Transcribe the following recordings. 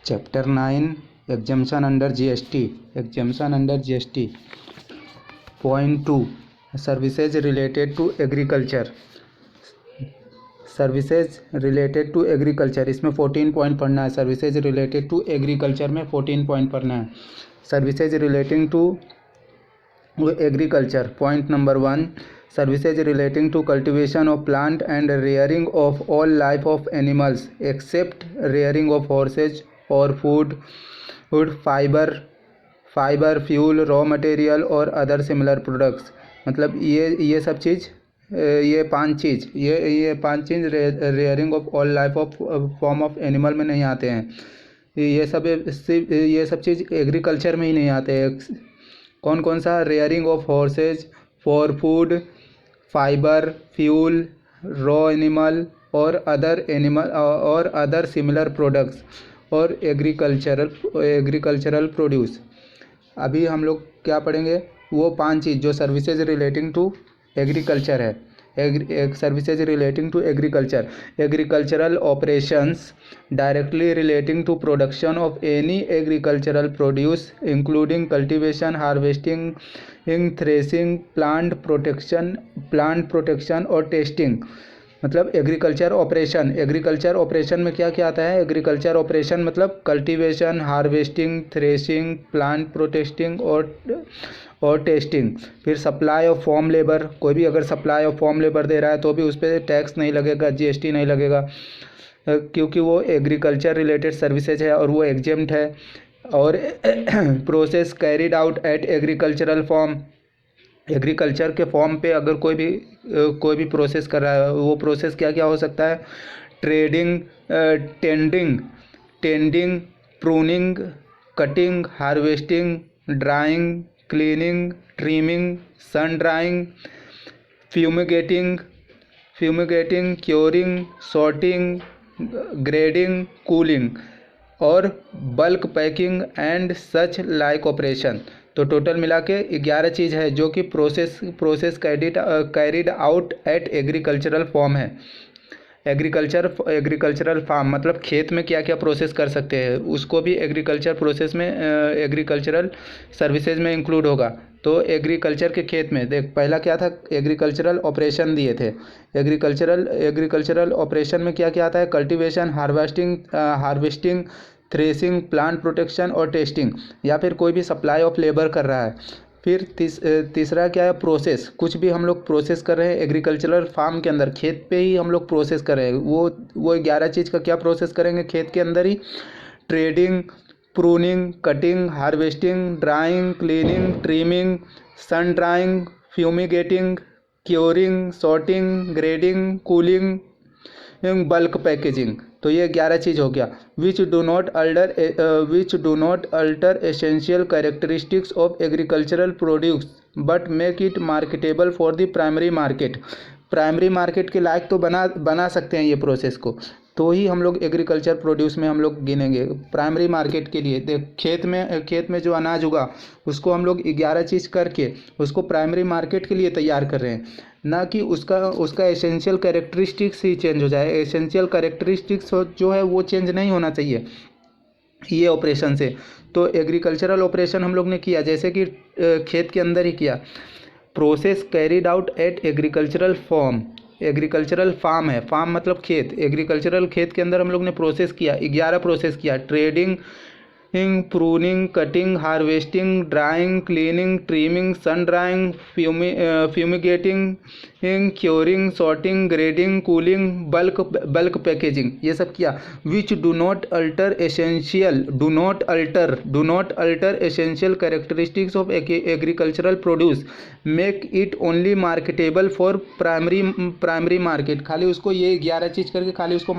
Chapter 9 exemption under GST point 2 services related to agriculture. Services related to agriculture इसमें 14 point पढ़ना है। Services related to agriculture में 14 point पढ़ना है। Services relating to agriculture point number 1 services relating to cultivation of plant and rearing of all life of animals except rearing of horses और food fibre fuel raw material और other similar products. मतलब ये सब चीज़ ये पांच चीज़ rearing of all life of form of animal में नहीं आते हैं। ये सब चीज़ एग्रीकल्चर में ही नहीं आते हैं। कौन कौन सा? Rearing of horses for food, fibre fuel raw animal और अदर सिमिलर प्रोडक्ट्स और एग्रीकल्चरल प्रोड्यूस। अभी हम लोग क्या पढ़ेंगे? वो पांच चीज़ जो सर्विसेज रिलेटिंग टू एग्रीकल्चर है। Services relating to agricultural operations directly relating to production of any agricultural produce including cultivation, harvesting, threshing, plant protection और टेस्टिंग। मतलब एग्रीकल्चर ऑपरेशन में क्या क्या आता है? एग्रीकल्चर ऑपरेशन मतलब cultivation, harvesting, threshing, plant protecting और टेस्टिंग। फिर सप्लाई ऑफ फार्म लेबर, कोई भी अगर सप्लाई ऑफ फार्म लेबर दे रहा है तो भी उस पर टैक्स नहीं लगेगा, जीएसटी नहीं लगेगा, क्योंकि वो एग्रीकल्चर रिलेटेड सर्विसेज है और वो एग्जेम्प्ट है। और process carried out at agricultural form, agriculture के फॉर्म पे अगर कोई भी प्रोसेस कर रहा है, वो प्रोसेस क्या क्या हो सकता है? Tending, pruning, cutting, harvesting, drying, cleaning, trimming, sun drying, fumigating, curing, sorting, grading, cooling और bulk packing and such like operation. तो टोटल मिला के 11 चीज़ है जो कि process carried out at agricultural farm है। एग्रीकल्चरल फार्म मतलब खेत में क्या क्या प्रोसेस कर सकते हैं, उसको भी एग्रीकल्चर प्रोसेस में एग्रीकल्चरल सर्विसेज में इंक्लूड होगा। तो एग्रीकल्चर के खेत में देख, पहला क्या था? एग्रीकल्चरल ऑपरेशन दिए थे। एग्रीकल्चरल ऑपरेशन में क्या क्या आता है? Cultivation, harvesting, threshing, plant protection और टेस्टिंग, या फिर कोई भी सप्लाई ऑफ लेबर कर रहा है। फिर तीसरा क्या है? प्रोसेस, कुछ भी हम लोग प्रोसेस कर रहे हैं एग्रीकल्चरल फार्म के अंदर, खेत पे ही हम लोग प्रोसेस कर रहे हैं। वो 11 चीज़ का क्या प्रोसेस करेंगे खेत के अंदर ही? Tending, pruning, cutting, harvesting, drying, cleaning, trimming, sun drying, fumigating, curing, sorting, grading, cooling, bulk packaging. तो ये 11 चीज़ हो गया। Which do not alter essential characteristics of agricultural produce but make it marketable for the primary market. Primary market के लायक तो बना सकते हैं ये प्रोसेस को, तो ही हम लोग एग्रीकल्चर प्रोड्यूस में हम लोग गिनेंगे। प्राइमरी मार्केट के लिए देख, खेत में जो अनाज होगा उसको हम लोग 11 चीज़ करके उसको प्राइमरी मार्केट के लिए तैयार कर रहे हैं, ना कि उसका एसेंशियल कैरेक्टरिस्टिक्स ही चेंज हो जाए। एसेंशियल कैरेक्टरिस्टिक्स जो है वो चेंज नहीं होना चाहिए ये ऑपरेशन से। तो एग्रीकल्चरल ऑपरेशन हम लोग ने किया जैसे कि खेत के अंदर ही किया। Process carried out at agricultural farm है, फार्म मतलब खेत। एग्रीकल्चरल खेत के अंदर हम लोग ने प्रोसेस किया, 11 प्रोसेस किया। Tending, pruning, cutting, harvesting, drying, cleaning, trimming, sun drying, fumigating, curing, sorting, grading, cooling, bulk packaging, ये सब किया। Which do not alter essential characteristics of agricultural produce make it only marketable for primary market. खाली उसको ये 11 चीज़ करके खाली उसको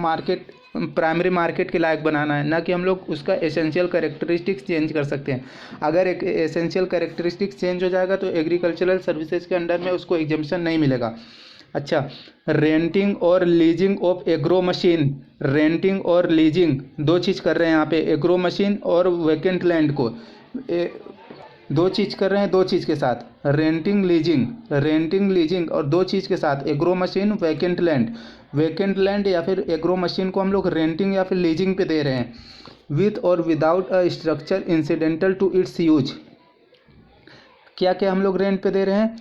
primary market के लायक बनाना है, ना कि हम लोग उसका एसेंशियल कैरेक्टरिस्टिक्स चेंज कर सकते हैं। अगर एक एसेंशियल कैरेक्टरिस्टिक्स चेंज हो जाएगा तो एग्रीकल्चरल सर्विसेज के अंडर में उसको एग्जम्पशन नहीं मिलेगा। अच्छा, रेंटिंग और leasing of agro machine. Renting और लीजिंग 2 चीज़ कर रहे हैं यहाँ पे, एग्रो मशीन और वैकेंट लैंड को 2 चीज़ कर रहे हैं, 2 चीज़ के साथ रेंटिंग लीजिंग और 2 चीज़ के साथ एग्रो मशीन, वैकेंट लैंड या फिर एग्रो मशीन को हम लोग रेंटिंग या फिर लीजिंग पे दे रहे हैं। विथ और without a structure incidental to its use. क्या क्या हम लोग रेंट पे दे रहे हैं,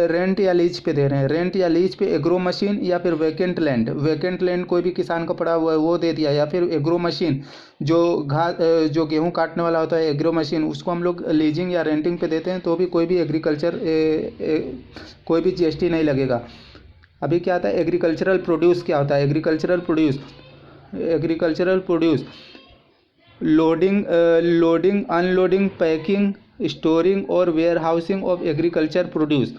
रेंट या लीज पे दे रहे हैं। रेंट या लीज पे एग्रो मशीन या फिर वैकेंट लैंड, वैकेंट लैंड कोई भी किसान का पड़ा हुआ है वो दे दिया, या फिर एग्रो मशीन जो जो गेहूं काटने वाला होता है एग्रो मशीन, उसको हम लोग लीजिंग या रेंटिंग पे देते हैं, तो भी कोई भी एग्रीकल्चर कोई भी जीएसटी नहीं लगेगा। अभी क्या आता है एग्रीकल्चरल प्रोड्यूस, क्या होता है agricultural produce, agricultural produce loading unloading packing storing और warehousing of agriculture produce,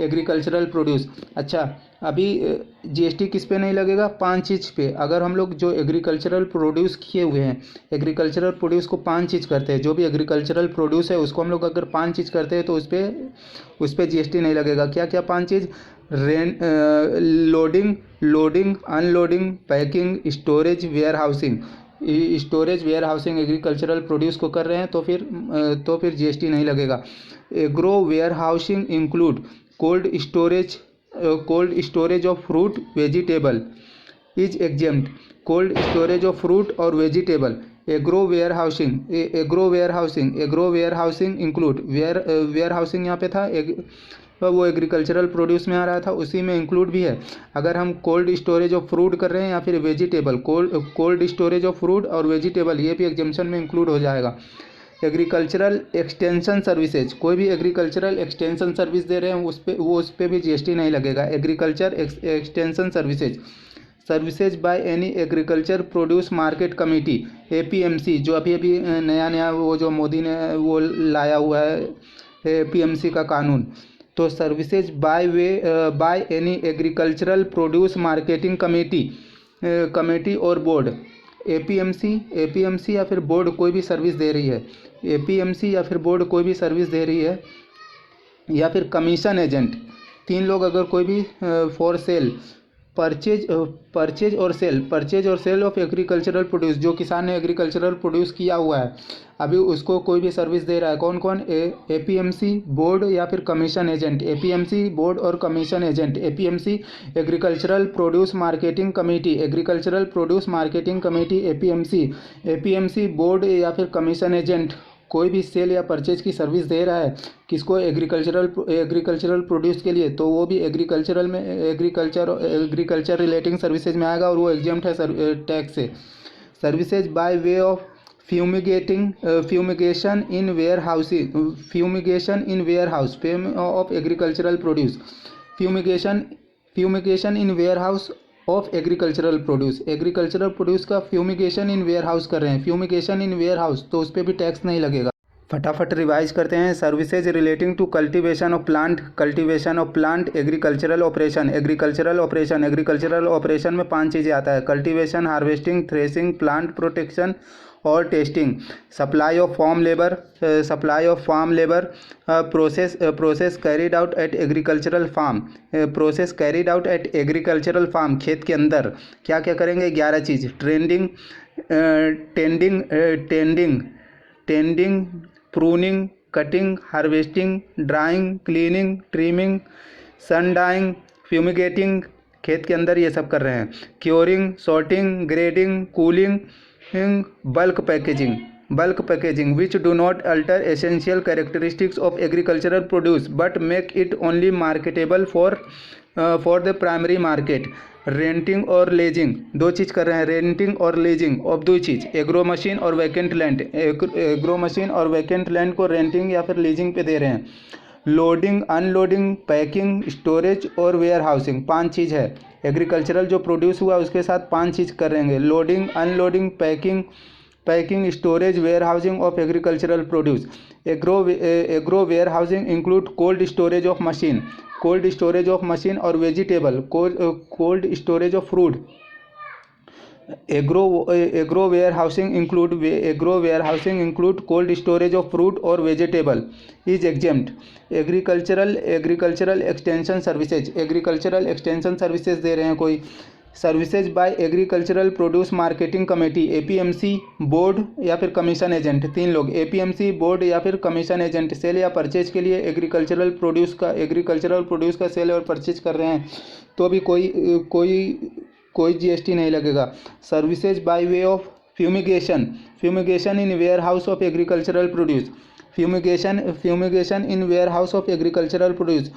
agricultural produce. अच्छा, अभी जीएसटी किस पे नहीं लगेगा, 5 चीज़ पे। अगर हम लोग जो एग्रीकल्चरल प्रोड्यूस किए हुए हैं, एग्रीकल्चरल प्रोड्यूस को 5 चीज़ करते हैं, जो भी एग्रीकल्चरल प्रोड्यूस है उसको हम लोग अगर 5 चीज़ करते हैं तो उस पर जीएसटी नहीं लगेगा। क्या क्या 5 चीज़, loading unloading packing storage warehousing. Storage warehousing agricultural produce को कर रहे हैं तो फिर जीएसटी नहीं लगेगा। Agro warehousing include cold storage of fruit vegetable is exempt, cold storage of fruit और vegetable. Agro warehousing include warehousing यहाँ पे था वो एग्रीकल्चरल प्रोड्यूस में आ रहा था, उसी में इंक्लूड भी है। अगर हम कोल्ड स्टोरेज ऑफ फ्रूट कर रहे हैं या फिर vegetable, cold storage of fruit और वेजिटेबल ये भी एग्जेम्पशन में इंक्लूड हो जाएगा। एग्रीकल्चरल एक्सटेंशन सर्विसेज, कोई भी एग्रीकल्चरल एक्सटेंशन सर्विस दे रहे हैं उस पर भी जीएसटी नहीं लगेगा। Agriculture extension services by any agriculture produce market committee, APMC, जो अभी नया वो जो मोदी ने वो लाया हुआ है एपीएमसी का कानून। तो services by any agricultural produce marketing committee और बोर्ड, एपीएमसी या फिर बोर्ड कोई भी सर्विस दे रही है, एपीएमसी या फिर बोर्ड कोई भी सर्विस दे रही है, या फिर कमीशन एजेंट, 3 लोग अगर कोई भी फॉर सेल परचेज और सेल ऑफ एग्रीकल्चरल प्रोड्यूस, जो किसान ने एग्रीकल्चरल प्रोड्यूस किया हुआ है अभी उसको कोई भी सर्विस दे रहा है, कौन कौन, एपीएमसी बोर्ड या फिर कमीशन एजेंट, एपीएमसी बोर्ड और commission agent. APMC agricultural produce marketing committee, APMC board या फिर कमीशन एजेंट कोई भी सेल या परचेज की सर्विस दे रहा है किसको, एग्रीकल्चरल प्रोड्यूस के लिए, तो वो भी एग्रीकल्चर रिलेटिंग सर्विसेज में आएगा और वो एग्जेम्प्ट है टैक्स से। Services by way of fumigation in warehouse of agricultural produce, fumigation in warehouse of agricultural produce का फ्यूमिगेशन इन वेयर हाउस कर रहे हैं, फ्यूमिगेशन इन वेयर हाउस, तो उस पर भी टैक्स नहीं लगेगा। फटाफट रिवाइज करते हैं। Services relating to cultivation of plant, agricultural operation में 5 चीज़ें आता है, cultivation, harvesting, threshing, plant protection और testing. Supply of farm labour, process carried out at agricultural farm, खेत के अंदर क्या क्या करेंगे, 11 चीज़। Tending, pruning, cutting, harvesting, drying, cleaning, trimming, sun drying, fumigating, खेत के अंदर ये सब कर रहे हैं। Curing, sorting, grading, cooling, bulk packaging which do not alter essential characteristics of agricultural produce but make it only marketable for the primary market. Renting और leasing, 2 चीज़ कर रहे हैं, रेंटिंग और लीजिंग ऑफ 2 चीज़, एग्रो मशीन और vacant land को renting या फिर लीजिंग पे दे रहे हैं। लोडिंग अनलोडिंग पैकिंग स्टोरेज और वेयर हाउसिंग, 5 चीज़ है। एग्रीकल्चरल जो प्रोड्यूस हुआ उसके साथ 5 चीज़ करेंगे, loading unloading packing storage warehousing of agricultural produce. Agro warehousing include cold storage of machine और vegetable, cold storage of fruit. Agro warehousing include cold storage of fruit और vegetable is exempt. Agricultural extension services दे रहे हैं कोई, services by agricultural produce marketing committee, APMC board या फिर commission agent, 3 लोग, APMC board या फिर कमीशन एजेंट। सेल या परचेज के लिए एग्रीकल्चरल प्रोड्यूस का सेल और परचेज कर रहे हैं तो भी कोई जीएसटी नहीं लगेगा। Services by way of Fumigation in warehouse of agricultural produce. Fumigation in warehouse of agricultural produce.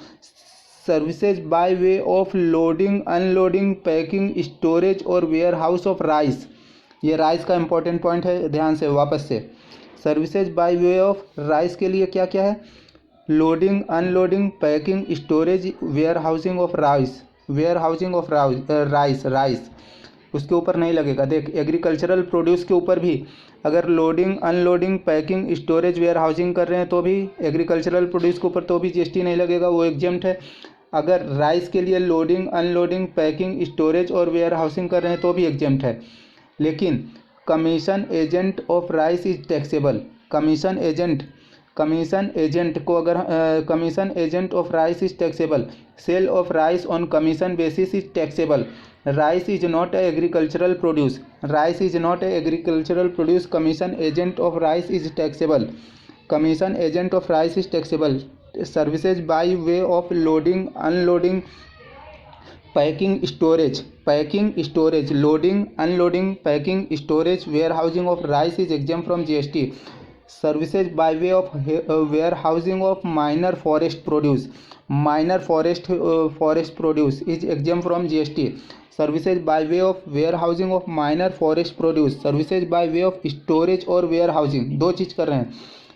Services by way of loading, unloading, packing, storage और warehouse of rice. ये राइस का इंपॉर्टेंट पॉइंट है, ध्यान से वापस से. Services by way of rice के लिए क्या क्या है? Loading, unloading, packing, storage, warehousing of rice. Warehousing of rice उसके ऊपर नहीं लगेगा. देख, एग्रीकल्चरल प्रोड्यूस के ऊपर भी अगर loading, unloading, packing, storage, warehousing कर रहे हैं तो भी एग्रीकल्चरल प्रोड्यूस के ऊपर तो भी जीएसटी नहीं लगेगा, वो एग्जेम्प्ट है. अगर राइस के लिए लोडिंग, अनलोडिंग, पैकिंग, स्टोरेज और वेयर हाउसिंग कर रहे हैं तो भी एग्जेम्प्ट है. लेकिन commission agent of rice is taxable. Commission agent को अगर commission agent of rice is taxable. Sale of rice on commission basis is taxable. Rice is not a agricultural produce. Rice is not a agricultural produce. Commission agent of rice is taxable. Commission agent of rice is taxable. Services by way of loading, unloading, packing, storage, loading, unloading, packing, storage, warehousing of rice is exempt from GST. Services by way of warehousing of minor forest produce. Minor forest produce is exempt from GST. Services by way of warehousing of minor forest produce. Services by way of storage और warehousing, दो चीज़ कर रहे हैं,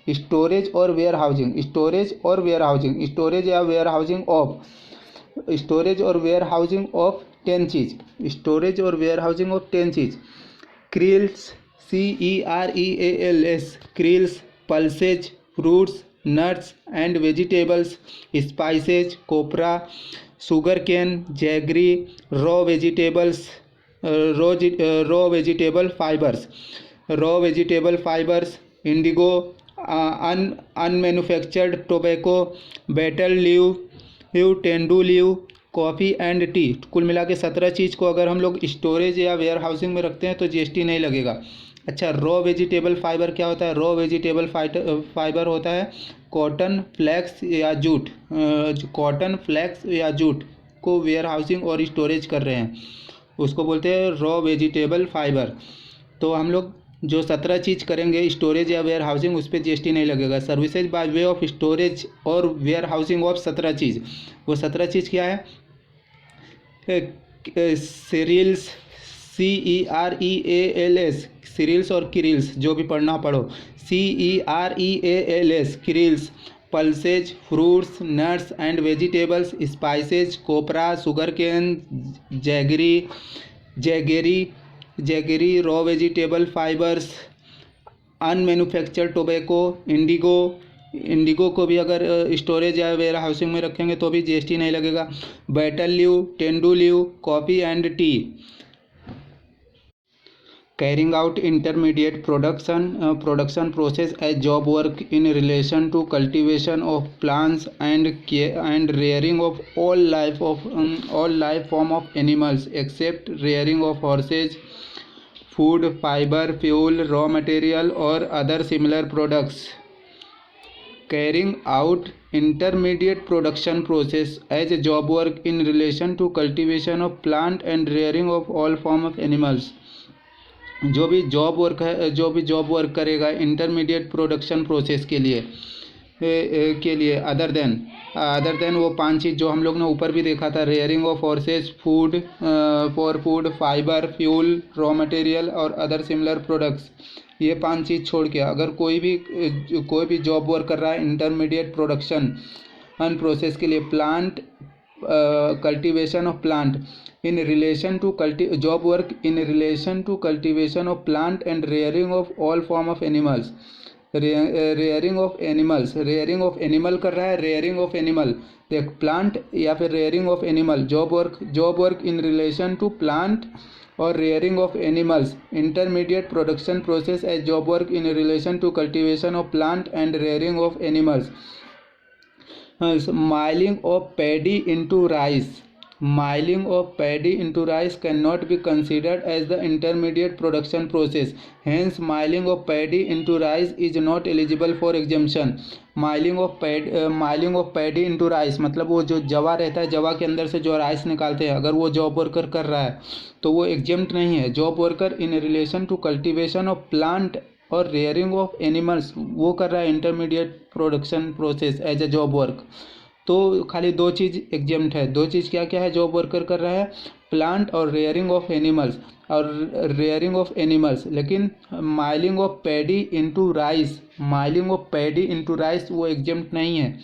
storage और warehousing. Storage और warehousing, storage या warehousing of, storage और warehousing of 10 cheese. Storage और warehousing of 10 cheese. क्रील्स, CEREALS, क्रील्स, pulses, fruits, nuts and vegetables, spices, copra, sugar cane, jaggery, raw vegetables, raw vegetable fibres, Indigo, अनमैन्युफैक्चर्ड tobacco, battle leaf, tendu leaf, coffee and T. कुल मिला के 17 चीज़ को अगर हम लोग storage या where housing में रखते हैं तो जीएसटी नहीं लगेगा. अच्छा, रॉ वेजिटेबल फाइबर क्या होता है? रॉ वेजिटेबल फाइबर होता है कॉटन, फ्लैक्स या जूट. कॉटन, फ्लैक्स या जूट को वेयर हाउसिंग और स्टोरेज कर रहे हैं, उसको बोलते हैं रॉ वेजिटेबल फाइबर. तो हम लोग जो 17 चीज़ करेंगे स्टोरेज या वेयर हाउसिंग, उस पर जीएसटी नहीं लगेगा. Services by way of storage और वेयर हाउसिंग ऑफ 17 चीज़. वो 17 चीज़ क्या है? सीरियल्स, CEREALS, सीरियल्स और किरिल्स, जो भी पढ़ना पढ़ो. CEREALS, cereals, pulses, fruits, nuts and vegetables, spices, copra, sugar cane, jaggery, raw vegetable fibres, unmanufactured tobacco, indigo को भी अगर स्टोरेज या वेयर हाउसिंग में रखेंगे तो भी जीएसटी नहीं लगेगा. Betel leaf, tendu leaf, coffee and tea. Carrying out intermediate production process as job work in relation to cultivation of plants and rearing of all life form of animals except rearing of horses, food, fibre, fuel, raw material और other similar products. Carrying out intermediate production process as a job work in relation to cultivation of plant and rearing of all form of animals. जो भी job work करेगा intermediate production process के लिए other than वो 5 चीज़ जो हम लोग ने ऊपर भी देखा था, rearing of horses, food, fibre, fuel, raw material और अदर सिमिलर प्रोडक्ट्स. ये 5 चीज़ छोड़ के अगर कोई भी जॉब वर्क कर रहा है इंटरमीडिएट प्रोडक्शन प्रोसेस के लिए, plant cultivation of plant in relation to job work in relation to cultivation of plant and rearing of all form of animals. Rearing of animal कर रहा है, रेयरिंग ऑफ एनिमल, देख plant या फिर rearing of animal. Job work in relation to plant और rearing of animals. Intermediate production process as job work in relation to cultivation of plant and rearing of animals. Milling of paddy into rice. Milling of paddy into rice cannot be considered as the intermediate production process. Hence, milling of paddy into rice is not eligible for exemption. Milling of paddy into rice मतलब वो जो जवा रहता है, जवा के अंदर से जो राइस निकालते हैं, अगर वो जॉब वर्कर कर रहा है तो वो एग्जेम्प्ट नहीं है. Job worker in relation to cultivation of plant और रेयरिंग ऑफ एनिमल्स वो कर रहा है intermediate production process as a job work. तो खाली दो चीज़ एग्जेम्प्ट है. दो चीज़ क्या क्या है जॉब वर्कर कर रहा है? प्लांट और रेयरिंग ऑफ एनिमल्स लेकिन milling of paddy into rice वो एग्जेम्प्ट नहीं है,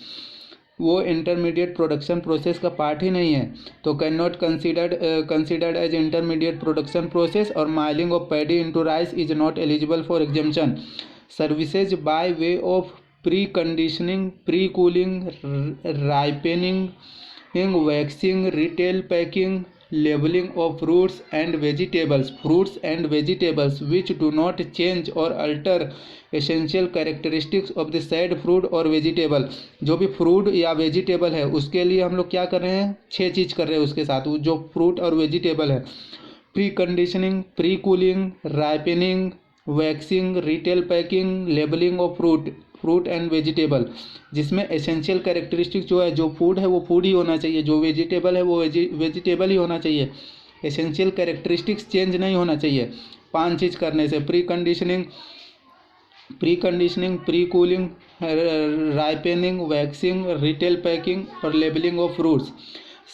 वो इंटरमीडिएट प्रोडक्शन प्रोसेस का पार्ट ही नहीं है. तो can not considered as intermediate production process और milling of paddy into rice is not eligible for exemption. Services by way of pre-conditioning, pre-cooling, ripening, waxing, retail packing, labeling of fruits and vegetables which do not change or alter essential characteristics of the said fruit or vegetable. जो भी fruit या vegetable है उसके लिए हम लोग क्या कर रहे हैं? 6 चीज़ कर रहे हैं उसके साथ. जो फ्रूट और वेजिटेबल है, pre conditioning, pre cooling, ripening, waxing, retail packing, labelling of fruit and vegetable, जिसमें एसेंशियल कैरेक्टरिस्टिक जो है, जो फूड है वो फूड ही होना चाहिए, जो वेजिटेबल है वो वेजिटेबल ही होना चाहिए. एसेंशियल कैरेक्टरिस्टिक्स चेंज नहीं होना चाहिए 5 चीज़ करने से. Pre conditioning, pre cooling, ripening, waxing, retail packing और labelling of fruits.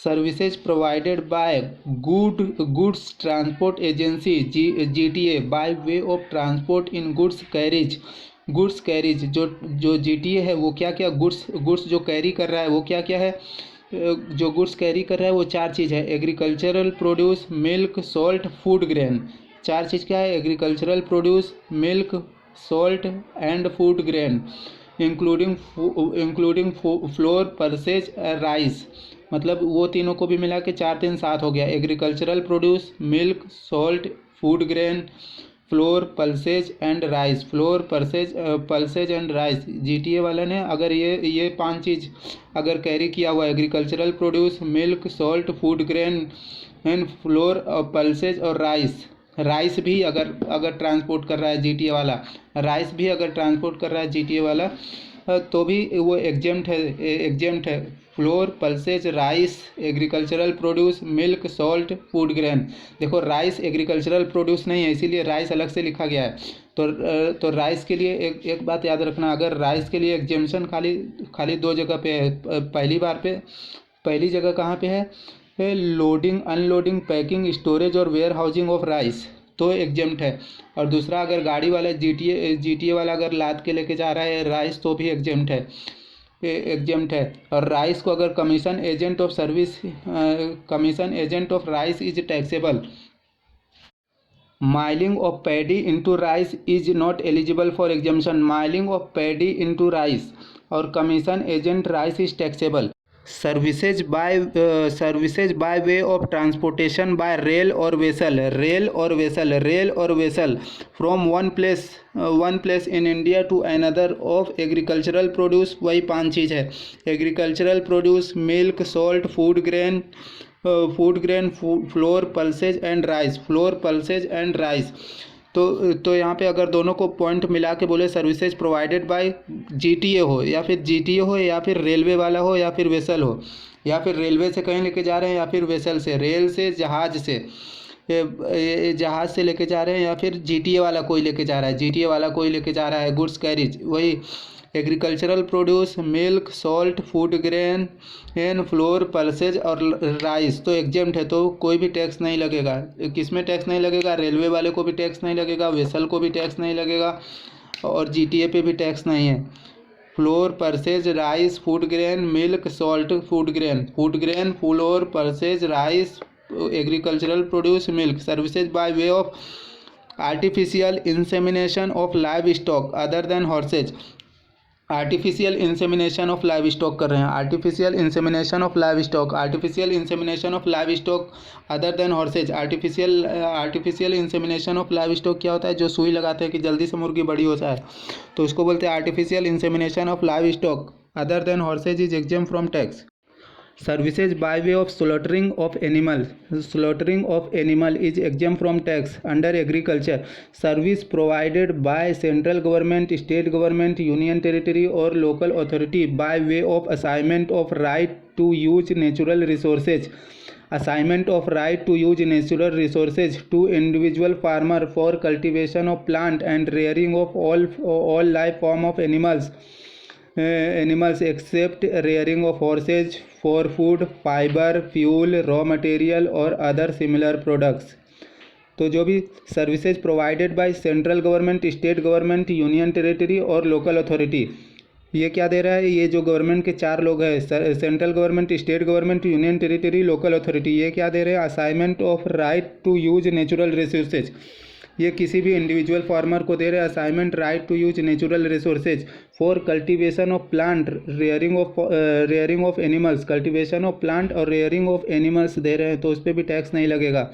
Services provided by goods transport agency GTA by way of transport in goods carriage. जो GTA है वो क्या क्या गुड्स जो कैरी कर रहा है वो क्या क्या है? जो गुड्स कैरी कर रहा है वो 4 चीज़ है: agricultural produce, milk, salt, food grain. 4 चीज़ क्या है? Agricultural produce, milk, salt and food grain, including floor, pulses, rice. मतलब वो तीनों को भी मिला के 4 3 7 हो गया. Agricultural produce, milk, salt, food grain, flour, pulses and rice. Pulses and rice GTA वाले ने अगर ये 5 चीज़ अगर कैरी किया हुआ, agricultural produce, milk, salt, food grain and floor, pulses और राइस भी अगर ट्रांसपोर्ट कर रहा है GTA वाला, GTA वाला तो भी वो एग्जेम्प्ट है. Floor, pulses, rice, agricultural produce, milk, salt, food grain. देखो राइस एग्रीकल्चरल प्रोड्यूस नहीं है, इसीलिए राइस अलग से लिखा गया है. तो राइस के लिए एक बात याद रखना, अगर राइस के लिए एग्जेम्पशन खाली 2 जगह पे है. पहली जगह कहाँ पे है? लोडिंग, अनलोडिंग, पैकिंग, स्टोरेज और वेयर हाउसिंग ऑफ राइस तो एग्जेम्प्ट है. और दूसरा अगर गाड़ी वाला GTA वाला अगर लाद के लेके जा रहा है राइस तो भी एग्जेम्प्ट है. और राइस को अगर commission agent of rice is taxable. Milling of paddy into rice is not eligible for exemption. Milling of paddy into rice और commission agent rice is taxable. Services by way of transportation by rail और vessel from one place in India to another of agricultural produce. वही 5 चीज़ है: agricultural produce, milk, salt, food grain, flour, pulses and rice. तो यहाँ पे अगर दोनों को पॉइंट मिला के बोले सर्विसेज प्रोवाइडेड बाय GTA हो या फिर रेलवे वाला हो या फिर वेसल हो, या फिर रेलवे से कहीं लेके जा रहे हैं या फिर वेसल से, रेल से, जहाज़ से लेके जा रहे हैं या फिर GTA वाला कोई लेके जा रहा है. गुड्स कैरिज वही agricultural produce, milk, salt, food grain and floor, pulses और राइस तो एग्जेम्प्ट है. तो कोई भी टैक्स नहीं लगेगा. किसमें टैक्स नहीं लगेगा? रेलवे वाले को भी टैक्स नहीं लगेगा, वेसल को भी टैक्स नहीं लगेगा और GTA पे भी टैक्स नहीं है. Floor, pulses, rice, food grain, milk, salt, food grain, flour, pulses, rice, agricultural produce, milk. Services by way of artificial insemination of live stock other than horse's. Artificial insemination of live stock कर रहे हैं. Artificial insemination of live stock other than horse's. Artificial insemination of live stock क्या होता है? जो सुई लगाते हैं कि जल्दी से मुर्गी बड़ी हो जाए, तो उसको बोलते हैं artificial insemination of live stock other than horse's is exempt from tax. Services by way of slaughtering of animal. Slaughtering of animal is exempt from tax under agriculture. Service provided by central government, state government, union territory or local authority by way of assignment of right to use natural resources. Assignment of right to use natural resources to individual farmer for cultivation of plant and rearing of all life form of animals. Animals except rearing of horses for food, fiber, fuel, raw material और other similar products. तो जो भी services provided bye central government, state government, union territory और local authority, ये क्या दे रहा है? ये जो गवर्नमेंट के चार लोग हैं, central government, state government, union territory, local authority, ये क्या दे रहे हैं? Assignment of right to use natural resources. ये किसी भी इंडिविजुअल फार्मर को दे रहे हैं assignment right to use natural resources for cultivation of plant, rearing of animals. Cultivation of plant और रेयरिंग ऑफ एनिमल्स दे रहे हैं, तो उस पर भी टैक्स नहीं लगेगा.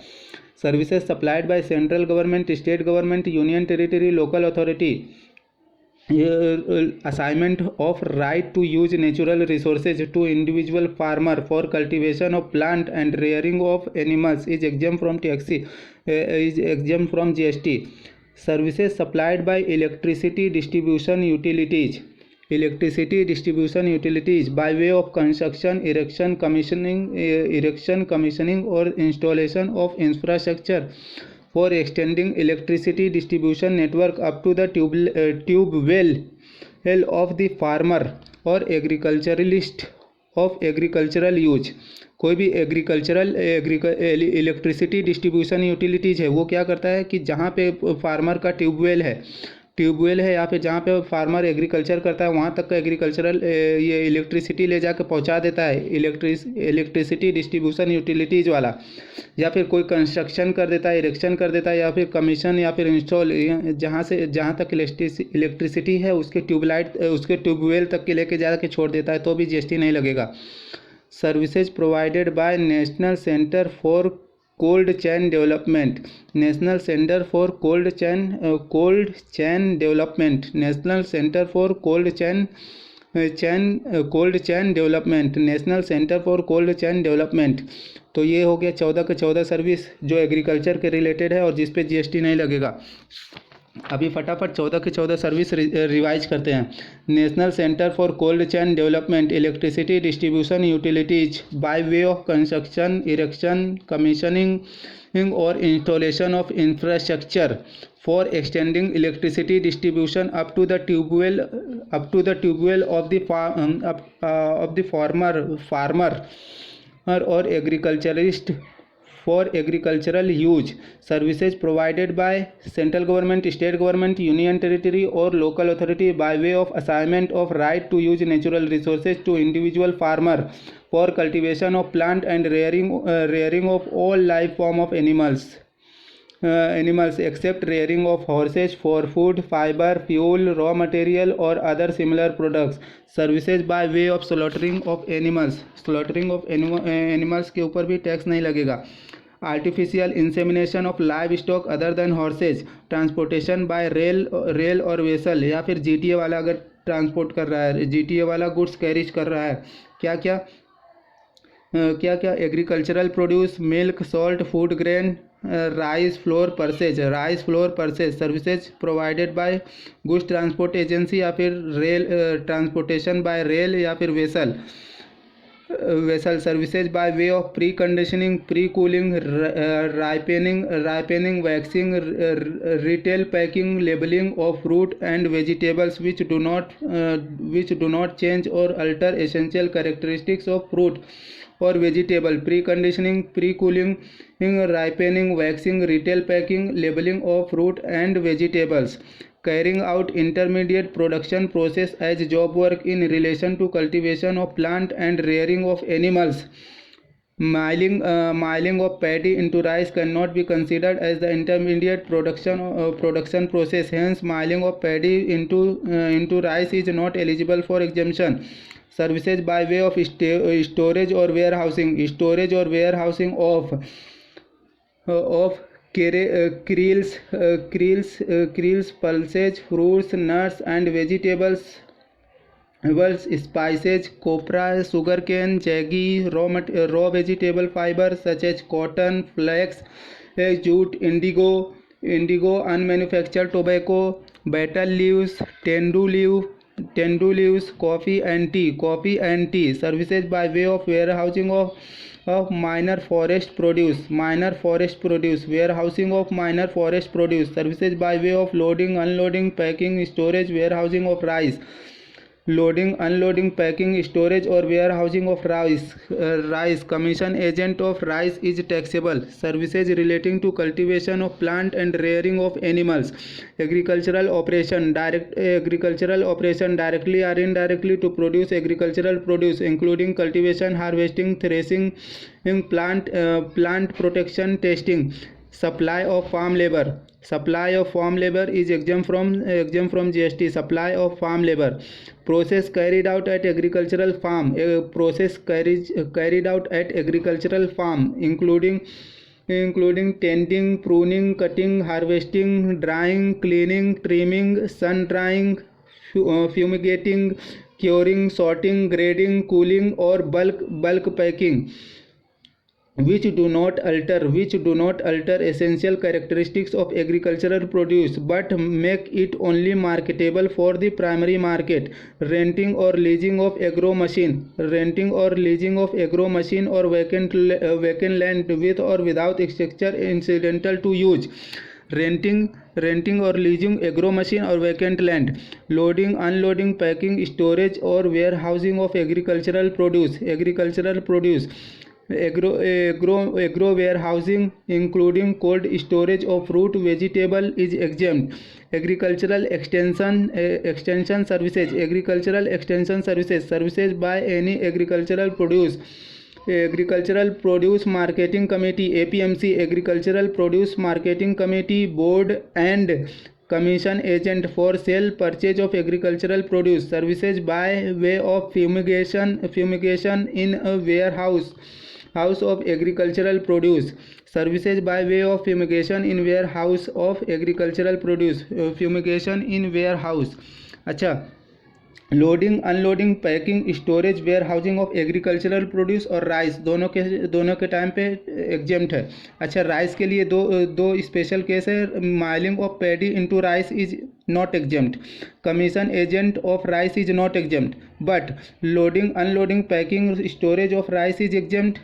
Services supplied by central government, state government, union territory, local authority. Assignment of right to use natural resources to individual farmer for cultivation of plant and rearing of animals is exempt from tax, is exempt from GST. Services supplied by electricity distribution utilities. Electricity distribution utilities by way of construction, erection, commissioning or installation of infrastructure for extending electricity distribution network up to the tube well of the farmer or agriculturalist of agricultural use. कोई भी electricity distribution utilities है, वो क्या करता है कि जहाँ पे फार्मर का ट्यूबवेल है या फिर जहाँ पे फार्मर एग्रीकल्चर करता है वहाँ तक का एग्रीकल्चरल ये इलेक्ट्रिसिटी ले जाके पहुँचा देता है इलेक्ट्रिसिटी डिस्ट्रीब्यूशन यूटिलिटीज़ वाला, या फिर कोई कंस्ट्रक्शन कर देता है, इरेक्शन कर देता है, या फिर कमीशन या फिर इंस्टॉल, जहाँ तक इलेक्ट्रिसिटी है उसके ट्यूबवेल तक के लेके जा के छोड़ देता है, तो भी GST नहीं लगेगा. Services provided bye national centre for cold chain development. National centre for cold chain development. National centre for cold chain development. National centre for cold chain development. तो ये हो गया 14 के 14 सर्विस जो एग्रीकल्चर के रिलेटेड है और जिस पे GST नहीं लगेगा. अभी फटाफट 14 के 14 सर्विस रिवाइज करते हैं. National centre for cold chain development, electricity distribution utilities by way of construction, erection, commissioning और installation of infrastructure for extending electricity distribution up to the tubewell of the farmer और agriculturist for agricultural use. Services provided by central government, state government, union territory or local authority by way of assignment of right to use natural resources to individual farmer for cultivation of plant and rearing of all life form of animals except rearing of horses for food, fiber, fuel, raw material or other similar products. Services by way of slaughtering of animals. Slaughtering of animals के ऊपर भी tax नहीं लगेगा. Artificial insemination of live stock other than horse's. Transportation by rail और vessel, या फिर GTA वाला अगर ट्रांसपोर्ट कर रहा है, GTA वाला गुड्स कैरीज कर रहा है, क्या क्या agricultural produce, milk, salt, food grain, rice flour pulses. Services provided by goods transport agency या फिर रेल ट्रांसपोर्टेशन बाय रेल या फिर vessel. Services by way of pre conditioning, pre cooling, ripening, waxing, retail packing, labeling of fruit and vegetables which do not change or alter essential characteristics of fruit or vegetable. Pre-conditioning, pre-cooling, ripening, waxing, retail packing, labeling of fruit and vegetables. Carrying out intermediate production process as job work in relation to cultivation of plant and rearing of animals. Miling of paddy into rice cannot be considered as the intermediate production process. Hence, miling of paddy into rice is not eligible for exemption. Services by way of storage or warehousing. Storage or warehousing of cereals, pulses, fruits, nuts and vegetables vegetables, spices, copra, sugar cane, jaggery, raw vegetable fiber such as cotton, flax, jute, indigo, unmanufactured tobacco, betel leaves, tendu leaves, coffee and tea. Services by way of warehousing of minor forest produce, warehousing of minor forest produce. Services by way of loading, unloading, packing, storage, warehousing of rice. Loading, unloading, packing, storage or warehousing of rice. Commission agent of rice is taxable. Services relating to cultivation of plant and rearing of animals. Agricultural operation directly or indirectly to produce agricultural produce, including cultivation, harvesting, threshing, plant protection, testing. Supply of farm labor. Supply of farm labor is exempt from GST. Supply of farm labor. Process carried out at agricultural farm. Carried out at agricultural farm, including tending, pruning, cutting, harvesting, drying, cleaning, trimming, sun drying, fumigating, curing, sorting, grading, cooling or bulk packing, which do not alter essential characteristics of agricultural produce but make it only marketable for the primary market. Renting or leasing of agro machine or vacant land with or without structure incidental to use. Renting or leasing agro machine or vacant land. Loading, unloading, packing, storage or warehousing of agricultural produce. Agro warehousing, including cold storage of fruit, vegetable, is exempt. Agricultural extension services. Services by any agricultural produce marketing committee, APMC, agricultural produce marketing committee, board and commission agent for sale purchase of agricultural produce. Services by way of fumigation in a warehouse of agricultural produce. Services by way of fumigation in warehouse of agricultural produce. Fumigation in warehouse. अच्छा, loading, unloading, packing, storage, warehousing of agricultural produce और rice दोनों के time पे exempt है. अच्छा, rice के लिए दो स्पेशल केस है. Milling of paddy into rice is not exempt. Commission agent of rice is not exempt, but loading, unloading, packing, storage of rice is exempt.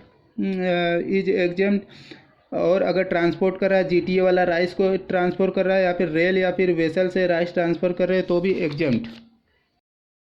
और अगर ट्रांसपोर्ट कर रहा है, GTA वाला राइस को ट्रांसपोर्ट कर रहा है या फिर रेल या फिर वेसल से राइस ट्रांसफ़र कर रहे हैं तो भी एग्जेम्प्ट.